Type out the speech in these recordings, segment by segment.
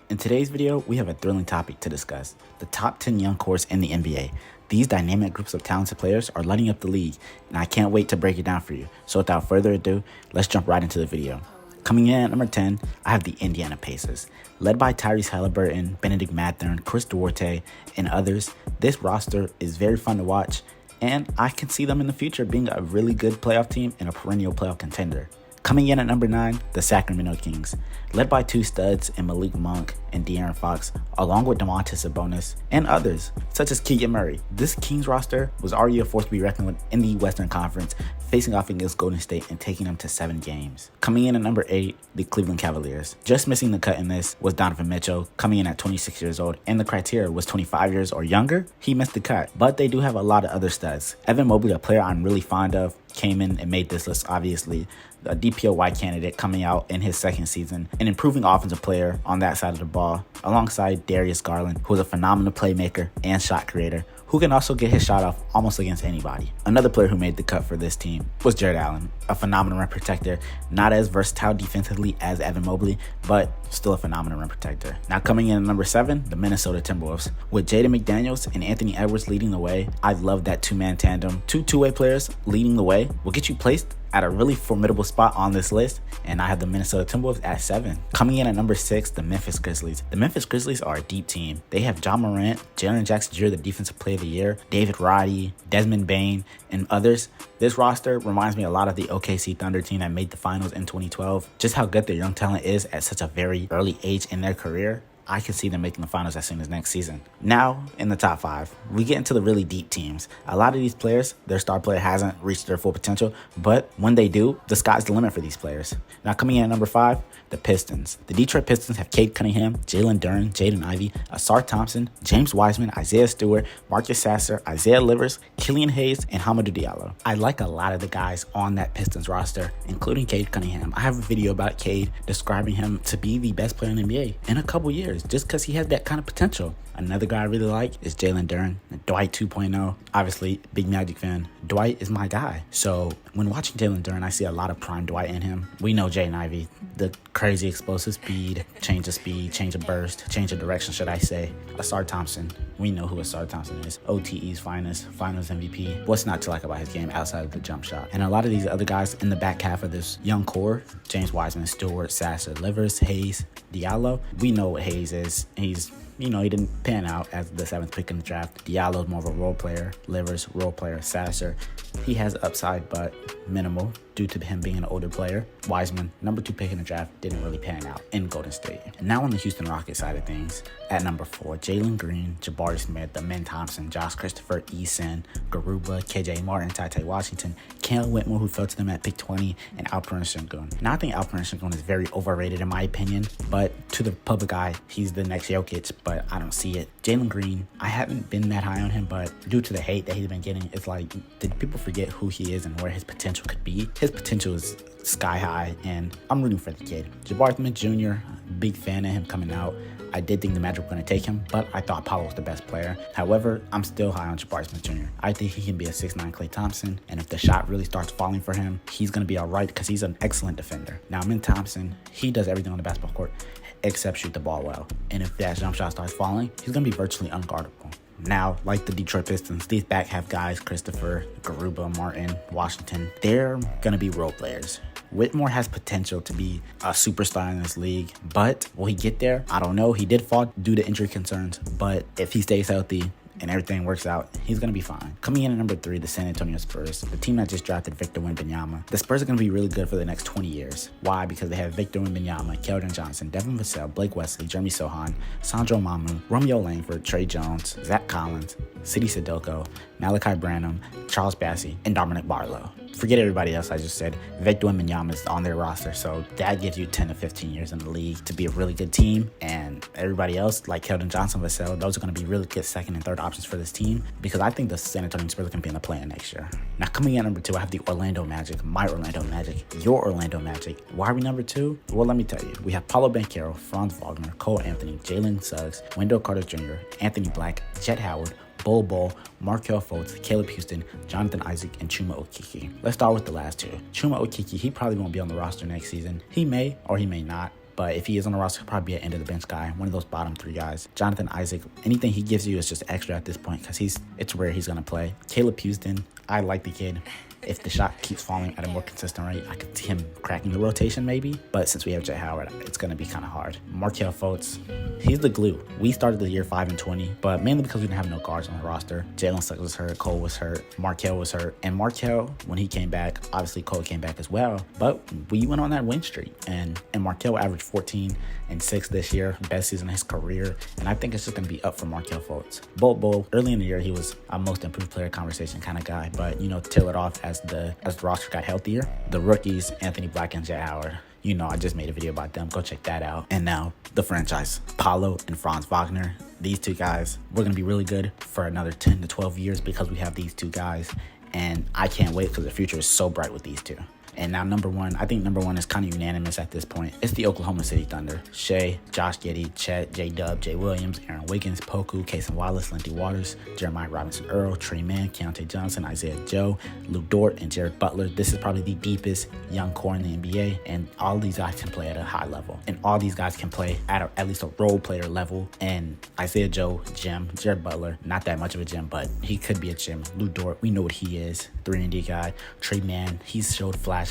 In today's video, we have a thrilling topic to discuss: the top 10 young cores in the NBA. These dynamic groups of talented players are lighting up the league, and I can't wait to break it down for you. So without further ado, let's jump right into the video. Coming in at number 10, I have the Indiana Pacers. Led by Tyrese Haliburton, Benedict Mathurin, Chris Duarte, and others, this roster is very fun to watch, and I can see them in the future being a really good playoff team and a perennial playoff contender. Coming in at number 9, the Sacramento Kings. Led by two studs in Malik Monk and De'Aaron Fox, along with Domantas Sabonis and others, such as Keegan Murray. This Kings roster was already a force to be reckoned with in the Western Conference, facing off against Golden State and taking them to 7 games. Coming in at number 8, the Cleveland Cavaliers. Just missing the cut in this was Donovan Mitchell, coming in at 26 years old, and the criteria was 25 years or younger. He missed the cut, but they do have a lot of other studs. Evan Mobley, a player I'm really fond of, came in and made this list, obviously. A DPOY candidate coming out in his second season, an improving offensive player on that side of the ball, alongside Darius Garland, who is a phenomenal playmaker and shot creator, who can also get his shot off almost against anybody. Another player who made the cut for this team was Jarrett Allen, a phenomenal rim protector, not as versatile defensively as Evan Mobley, but still a phenomenal rim protector. Now coming in at number 7, the Minnesota Timberwolves. With Jaden McDaniels and Anthony Edwards leading the way, I love that two-man tandem. Two two-way players leading the way will get you placed at a really formidable spot on this list, and I have the Minnesota Timberwolves at 7. Coming in at number 6, the Memphis Grizzlies. The Memphis Grizzlies are a deep team. They have Ja Morant, Jaren Jackson Jr., the Defensive Player of the Year, David Roddy, Desmond Bane, and others. This roster reminds me a lot of the OKC Thunder team that made the finals in 2012. Just how good their young talent is at such a very early age in their career. I can see them making the finals as soon as next season. Now, in the top 5, we get into the really deep teams. A lot of these players, their star player hasn't reached their full potential, but when they do, the sky's the limit for these players. Now, coming in at number 5, the Pistons. The Detroit Pistons have Cade Cunningham, Jalen Duren, Jaden Ivey, Asar Thompson, James Wiseman, Isaiah Stewart, Marcus Sasser, Isaiah Livers, Killian Hayes, and Hamidou Diallo. I like a lot of the guys on that Pistons roster, including Cade Cunningham. I have a video about Cade describing him to be the best player in the NBA in a couple years, just because he has that kind of potential. Another guy I really like is Jalen Duren, Dwight 2.0. Obviously, big Magic fan. Dwight is my guy. So when watching Jalen Duren, I see a lot of prime Dwight in him. We know Jaden Ivey, the crazy explosive speed, change of burst, change of direction, should I say. Asar Thompson, we know who Asar Thompson is. OTE's finest, finals MVP. What's not to like about his game outside of the jump shot? And a lot of these other guys in the back half of this young core, James Wiseman, Stewart, Sasser, Livers, Hayes, Diallo. We know what Hayes is. He didn't pan out as the 7th pick in the draft. Diallo's more of a role player. Livers, role player. Sasser, he has upside, but minimal due to him being an older player. Wiseman, number 2 pick in the draft, didn't really pan out in Golden State. And now on the Houston Rockets side of things, at number 4, Jalen Green, Jabari Smith, Amen Thompson, Josh Christopher, Eason, Garuba, KJ Martin, Ty Washington, Cam Whitmore, who fell to them at pick 20, and Alperen Sengun. Now I think Alperen Sengun is very overrated in my opinion, but to the public eye, he's the next Jokic, but I don't see it. Jalen Green, I haven't been that high on him, but due to the hate that he's been getting, it's like, did people forget who he is and where his potential could be? His potential is sky high, and I'm rooting for the kid. Jabari Smith Jr., big fan of him coming out. I did think the Magic were going to take him, but I thought Paolo was the best player. However, I'm still high on Jabari Smith Jr. I think he can be a 6'9" Klay Thompson, and if the shot really starts falling for him, he's going to be all right because he's an excellent defender. Now, Amen Thompson, he does everything on the basketball court except shoot the ball well, and if that jump shot starts falling, he's going to be virtually unguardable. Now, like the Detroit Pistons, these back half guys, Christopher, Garuba, Martin, Washington, they're going to be role players. Whitmore has potential to be a superstar in this league, but will he get there? I don't know. He did fall due to injury concerns, but if he stays healthy and everything works out, he's going to be fine. Coming in at number 3, the San Antonio Spurs, the team that just drafted Victor Wembanyama. The Spurs are going to be really good for the next 20 years. Why? Because they have Victor Wembanyama, Keldon Johnson, Devin Vassell, Blake Wesley, Jeremy Sohan, Sandro Mamu, Romeo Langford, Trey Jones, Zach Collins, Sidi Sadoko, Malachi Branham, Charles Bassey, and Dominic Barlow. Forget everybody else I just said. Victor Wembanyama is on their roster, so that gives you 10 to 15 years in the league to be a really good team. And everybody else, like Keldon Johnson, Vassell, those are going to be really good second and third options for this team, because I think the San Antonio Spurs are going to be in the play-in next year. Now, coming in at number 2, I have the Orlando Magic, my Orlando Magic, your Orlando Magic. Why are we number 2? Well, let me tell you. We have Paolo Banchero, Franz Wagner, Cole Anthony, Jalen Suggs, Wendell Carter Jr., Anthony Black, Jet Howard, Bol Bol, Markelle Fultz, Caleb Houston, Jonathan Isaac, and Chuma Okeke. Let's start with the last two. Chuma Okeke, he probably won't be on the roster next season. He may or he may not. but if he is on the roster, he'll probably be an end of the bench guy, one of those bottom 3 guys. Jonathan Isaac, anything he gives you is just extra at this point because it's rare he's going to play. Caleb Houston, I like the kid. If the shot keeps falling at a more consistent rate, I could see him cracking the rotation maybe. But since we have Jay Howard, it's going to be kind of hard. Markelle Fultz, he's the glue. We started the year 5-20, but mainly because we didn't have no guards on the roster. Jalen Suggs was hurt, Cole was hurt, Markelle was hurt. And Markelle, when he came back, obviously Cole came back as well. But we went on that win streak. And Markelle averaged 14 and 6 this year, best season of his career. And I think it's just going to be up for Markelle Fultz. Bull, early in the year, he was a most improved player conversation kind of guy. But, you know, tail it off as the roster got healthier. The rookies, Anthony Black and Jay Howard. You know, I just made a video about them. Go check that out. And now the franchise, Paolo and Franz Wagner. These 2 guys, we're going to be really good for another 10 to 12 years because we have these 2 guys. And I can't wait because the future is so bright with these 2. And now number 1, I think number 1 is kind of unanimous at this point. It's the Oklahoma City Thunder. Shea, Josh Giddey, Chet, J-Dub, Jay Williams, Aaron Wiggins, Poku, Cason Wallace, Lindy Waters, Jeremiah Robinson Earl, Trey Mann, Keontae Johnson, Isaiah Joe, Lou Dort, and Jared Butler. This is probably the deepest young core in the NBA. And all these guys can play at a high level. And all these guys can play at least a role player level. And Isaiah Joe, gem. Jared Butler, not that much of a gem, but he could be a gem. Lou Dort, we know what he is. 3-and-D guy. Trey Mann, he's showed flashes.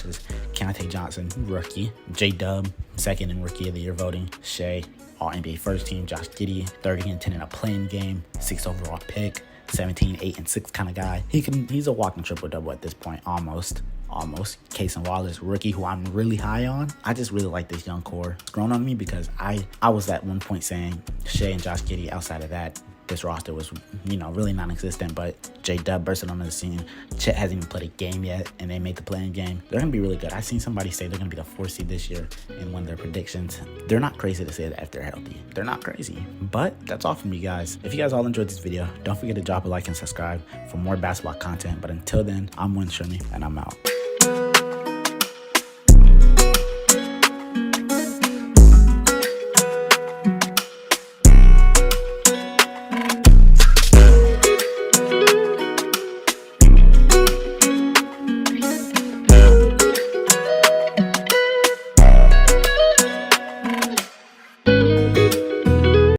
Keontae Johnson, rookie. J-Dub, 2nd in Rookie of the Year voting. Shea, All-NBA first team. Josh Giddey, 30-10 in a playing game. 6th overall pick. 17, 8, and 6 kind of guy. He's a walking triple-double at this point, almost. Cason Wallace, rookie, who I'm really high on. I just really like this young core. It's grown on me because I was at one point saying Shea and Josh Giddey. Outside of that, this roster was, you know, really non-existent, but J-Dub bursted onto the scene. Chet hasn't even played a game yet, and they made the playing game. They're going to be really good. I seen somebody say they're going to be the 4th seed this year in one of their predictions. They're not crazy to say that if they're healthy. They're not crazy. But that's all from me, guys. If you guys all enjoyed this video, don't forget to drop a like and subscribe for more basketball content. But until then, I'm Win Shirley, and I'm out.